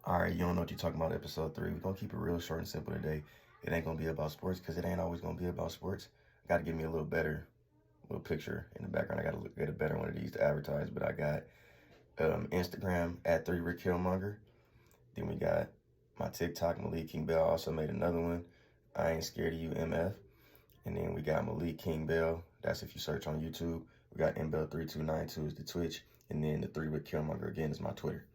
All right, you don't know what you're talking about, episode 3. We're going to keep it real short and simple today. It ain't going to be about sports because it ain't always going to be about sports. Got to give me a little picture in the background. I got to get a better one of these to advertise, but I got Instagram at 3 Rick Killmonger. Then we got my TikTok, Malik King Bell. I also made another one, I Ain't Scared of You, MF. And then we got Malik King Bell. That's if you search on YouTube. We got MBell3292 is the Twitch. And then the 3 Rick Killmonger again is my Twitter.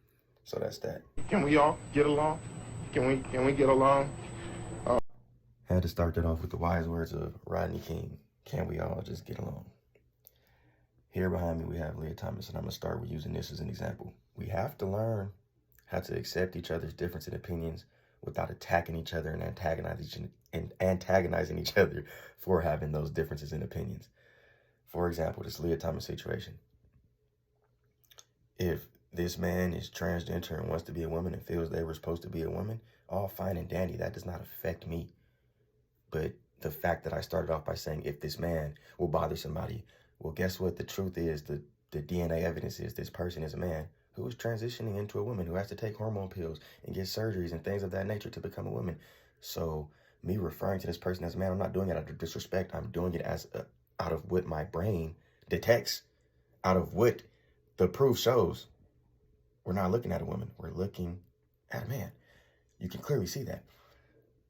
So that's that. Can we all get along? Can we get along? Had to start that off with the wise words of Rodney King. Can we all just get along? Here behind me we have Leah Thomas, and I'm going to start with using this as an example. We have to learn how to accept each other's difference in opinions without attacking each other and antagonizing each other for having those differences in opinions. For example, this Leah Thomas situation. If this man is transgender and wants to be a woman and feels they were supposed to be a woman, all fine and dandy. That does not affect me. But the fact that I started off by saying if this man will bother somebody, well, guess what? The truth is, the DNA evidence is this person is a man who is transitioning into a woman who has to take hormone pills and get surgeries and things of that nature to become a woman. So me referring to this person as a man, I'm not doing it out of disrespect. I'm doing it as out of what my brain detects, out of what the proof shows. We're not looking at a woman. We're looking at a man. You can clearly see that.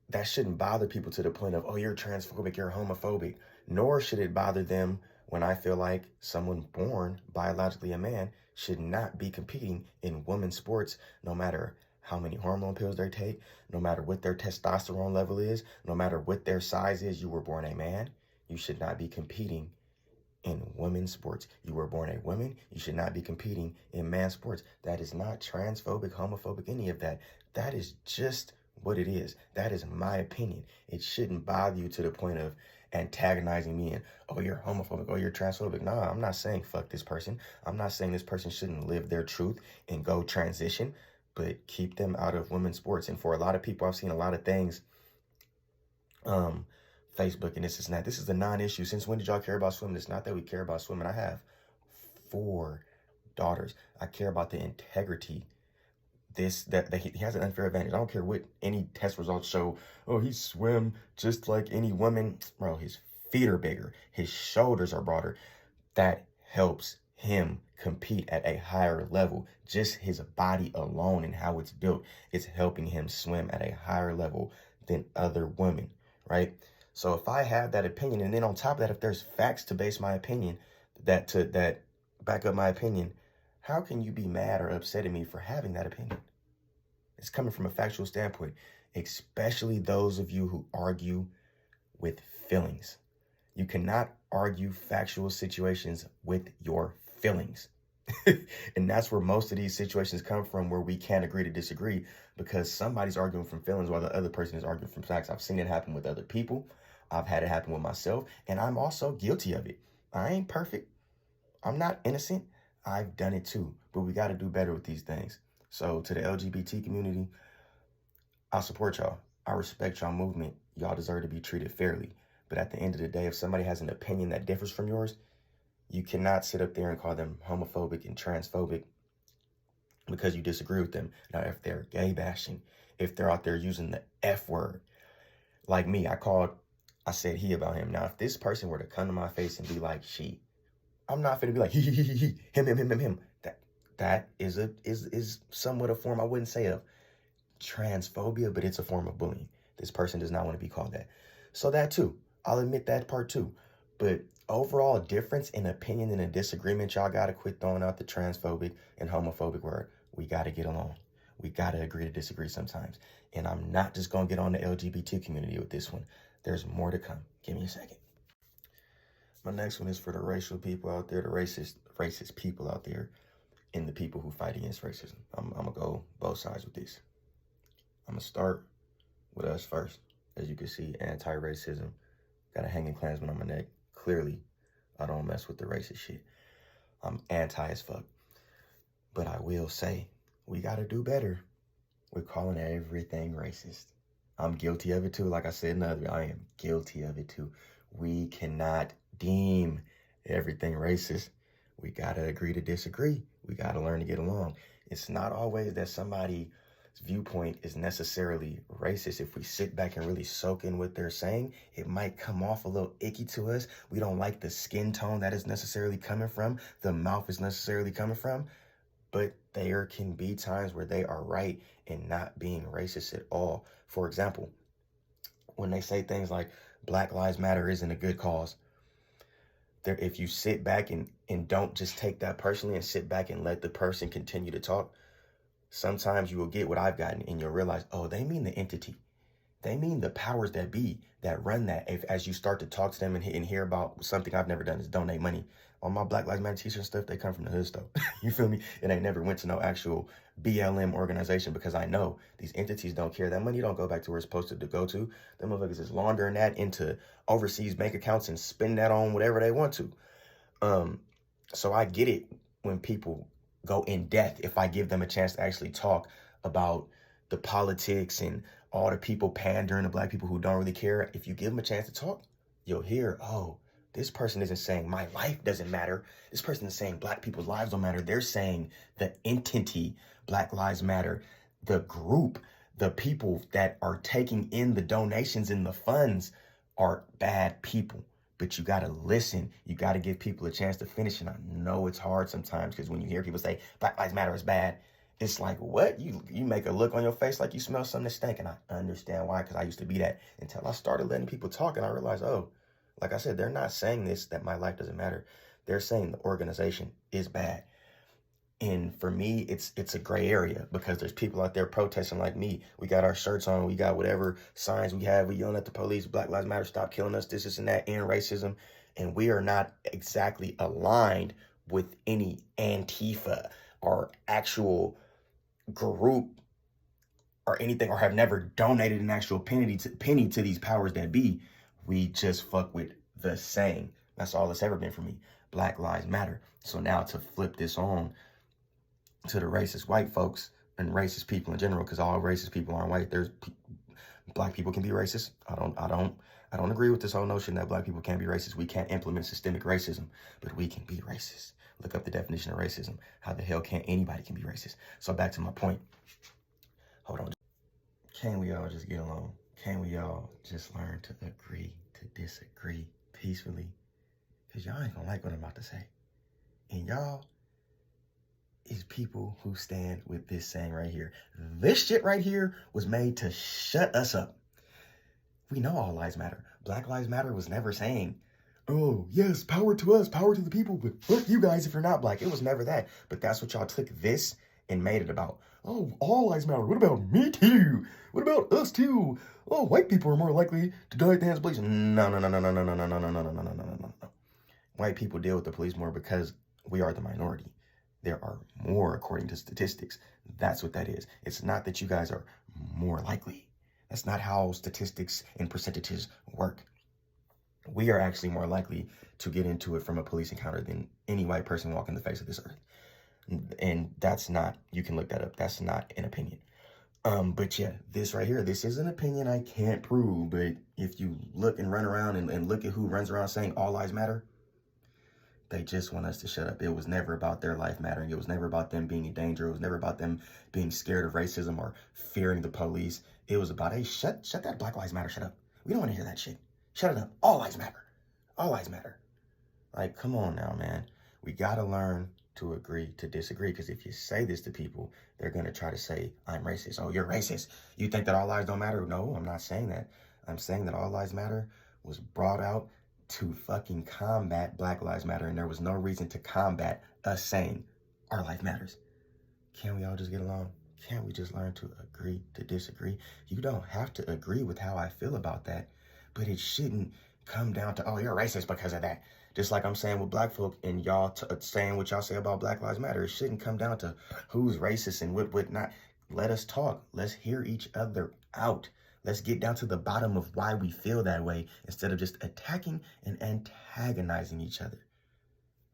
That shouldn't bother people to the point of, oh, you're transphobic, you're homophobic. Nor should it bother them when I feel like someone born biologically a man should not be competing in women's sports, no matter how many hormone pills they take, no matter what their testosterone level is, no matter what their size is. You were born a man. You should not be competing in women's sports. You were born a woman. You should not be competing in man's sports. That is not transphobic, homophobic, any of that. That is just what it is. That is my opinion. It shouldn't bother you to the point of antagonizing me and, oh, you're homophobic, oh, you're transphobic. No, I'm not saying fuck this person. I'm not saying this person shouldn't live their truth and go transition, but keep them out of women's sports. And for a lot of people, I've seen a lot of things, Facebook and this is that. This is a non-issue. Since when did y'all care about swimming? It's not that we care about swimming. I have 4 daughters. I care about the integrity. That he has an unfair advantage. I don't care what any test results show. Oh, he swim just like any woman. Bro, his feet are bigger. His shoulders are broader. That helps him compete at a higher level. Just his body alone and how it's built is helping him swim at a higher level than other women, right? So if I have that opinion, and then on top of that, if there's facts to base my opinion, that back up my opinion, how can you be mad or upset at me for having that opinion? It's coming from a factual standpoint, especially those of you who argue with feelings. You cannot argue factual situations with your feelings. And that's where most of these situations come from, where we can't agree to disagree because somebody's arguing from feelings while the other person is arguing from facts. I've seen it happen with other people. I've had it happen with myself, and I'm also guilty of it. I ain't perfect. I'm not innocent. I've done it too, but we got to do better with these things. So to the LGBT community, I support y'all. I respect y'all movement. Y'all deserve to be treated fairly. But at the end of the day, if somebody has an opinion that differs from yours, you cannot sit up there and call them homophobic and transphobic because you disagree with them. Now, if they're gay bashing, if they're out there using the F word, like me, I said he about him. Now, if this person were to come to my face and be like she, I'm not finna be like he, him. That is somewhat a form, I wouldn't say, of transphobia, but it's a form of bullying. This person does not want to be called that. So that too, I'll admit that part too. But overall difference in opinion and a disagreement, y'all gotta quit throwing out the transphobic and homophobic word. We gotta get along. We gotta agree to disagree sometimes. And I'm not just gonna get on the LGBT community with this one. There's more to come. Give me a second. My next one is for the racial people out there, the racist people out there, and the people who fight against racism. I'm gonna go both sides with this. I'm gonna start with us first. As you can see, anti-racism. Got a hanging Klansman on my neck. Clearly, I don't mess with the racist shit. I'm anti as fuck. But I will say, we gotta do better with calling everything racist. I'm guilty of it too. Like I said in the other, I am guilty of it too. We cannot deem everything racist. We gotta agree to disagree. We gotta learn to get along. It's not always that somebody viewpoint is necessarily racist. If we sit back and really soak in what they're saying, it might come off a little icky to us. We don't like the skin tone that is necessarily coming from, the mouth is necessarily coming from, but there can be times where they are right in not being racist at all. For example, when they say things like Black Lives Matter isn't a good cause, if you sit back and don't just take that personally and sit back and let the person continue to talk, sometimes you will get what I've gotten and you'll realize, oh, they mean the entity. They mean the powers that be that run that. As you start to talk to them and hear about something I've never done is donate money. All my Black Lives Matter t-shirt stuff, they come from the hood stuff. You feel me? And I never went to no actual BLM organization because I know these entities don't care. That money don't go back to where it's supposed to go to. Them motherfuckers is laundering that into overseas bank accounts and spending that on whatever they want to. So I get it when people go in depth if I give them a chance to actually talk about the politics and all the people pandering to Black people who don't really care. If you give them a chance to talk, you'll hear, oh, this person isn't saying my life doesn't matter. This person is saying Black people's lives don't matter. They're saying the entity Black Lives Matter, the group, the people that are taking in the donations and the funds are bad people. But you got to listen. You got to give people a chance to finish. And I know it's hard sometimes because when you hear people say Black Lives Matter is bad, it's like, what? You make a look on your face like you smell something that stink. And I understand why, because I used to be that until I started letting people talk and I realized, oh, like I said, they're not saying this, that my life doesn't matter. They're saying the organization is bad. And for me, it's a gray area because there's people out there protesting like me. We got our shirts on. We got whatever signs we have. We yelling at the police, Black Lives Matter, stop killing us, this and that, end racism. And we are not exactly aligned with any Antifa or actual group or anything, or have never donated an actual penny to these powers that be. We just fuck with the same. That's all it's ever been for me. Black Lives Matter. So now to flip this on to the racist white folks and racist people in general, because all racist people aren't white. Black people can be racist. I don't agree with this whole notion that Black people can't be racist. We can't implement systemic racism, but we can be racist. Look up the definition of racism. How the hell can anybody can be racist? So back to my point. Hold on. Can we all just get along? Can we all just learn to agree to disagree peacefully? Because y'all ain't gonna like what I'm about to say. And y'all is people who stand with this saying right here. This shit right here was made to shut us up. We know all lives matter. Black Lives Matter was never saying, oh, yes, power to us, power to the people, but fuck you guys if you're not Black. It was never that. But that's what y'all took this and made it about. Oh, all lives matter. What about me too? What about us too? Oh, white people are more likely to die at the hands of police. No. White people deal with the police more because we are the minority. There are more according to statistics. That's what that is. It's not that you guys are more likely. That's not how statistics and percentages work. We are actually more likely to get into it from a police encounter than any white person walking the face of this earth. And that's not, you can look that up. That's not an opinion. But yeah, this right here, this is an opinion I can't prove. But if you look and run around and look at who runs around saying all lives matter, they just want us to shut up. It was never about their life mattering. It was never about them being in danger. It was never about them being scared of racism or fearing the police. It was about, hey, shut that Black Lives Matter shut up. We don't want to hear that shit. Shut it up. All lives matter. All lives matter. Like, come on now, man. We got to learn to agree to disagree, because if you say this to people, they're going to try to say, I'm racist. Oh, you're racist. You think that all lives don't matter? No, I'm not saying that. I'm saying that all lives matter was brought out to fucking combat Black Lives Matter, and there was no reason to combat us saying our life matters. Can we all just get along? Can't we just learn to agree to disagree? You don't have to agree with how I feel about that, but it shouldn't come down to, oh, you're racist because of that. Just like I'm saying with Black folk and y'all saying what y'all say about Black Lives Matter. It shouldn't come down to who's racist and what not. Let us talk. Let's hear each other out. Let's get down to the bottom of why we feel that way instead of just attacking and antagonizing each other.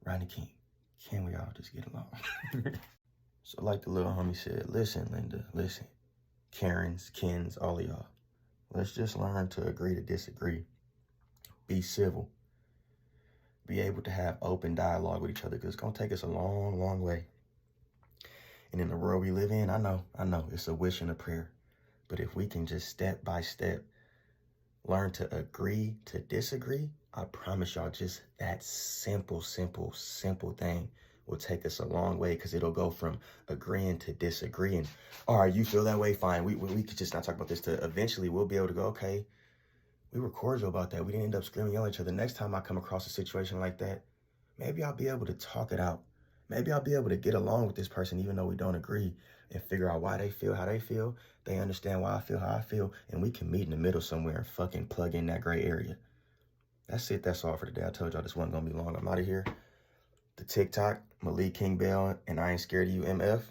Rodney King, can we all just get along? So like the little homie said, listen, Linda, listen. Karens, Kens, all of y'all. Let's just learn to agree to disagree. Be civil. Be able to have open dialogue with each other, because it's going to take us a long, long way. And in the world we live in, I know, it's a wish and a prayer. But if we can just step by step learn to agree to disagree, I promise y'all just that simple thing will take us a long way, because it'll go from agreeing to disagreeing. All right, you feel that way? Fine. We could just not talk about this, to eventually we'll be able to go, okay, we were cordial about that. We didn't end up screaming, yelling at each other. Next time I come across a situation like that, maybe I'll be able to talk it out. Maybe I'll be able to get along with this person even though we don't agree, and figure out why they feel how they feel. They understand why I feel how I feel, and we can meet in the middle somewhere and fucking plug in that gray area. That's it. That's all for today. I told y'all this wasn't going to be long. I'm out of here. The TikTok, Malik King Bell, and I Ain't Scared of You MF.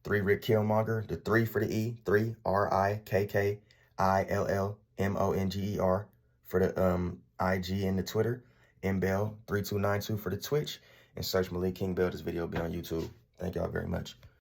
3 Rick Killmonger. The 3 for the E. 3 RIKKILLMONGER for the IG and the Twitter. Mbell 3292 for the Twitch. And search Malik King Bell. This video will be on YouTube. Thank y'all very much.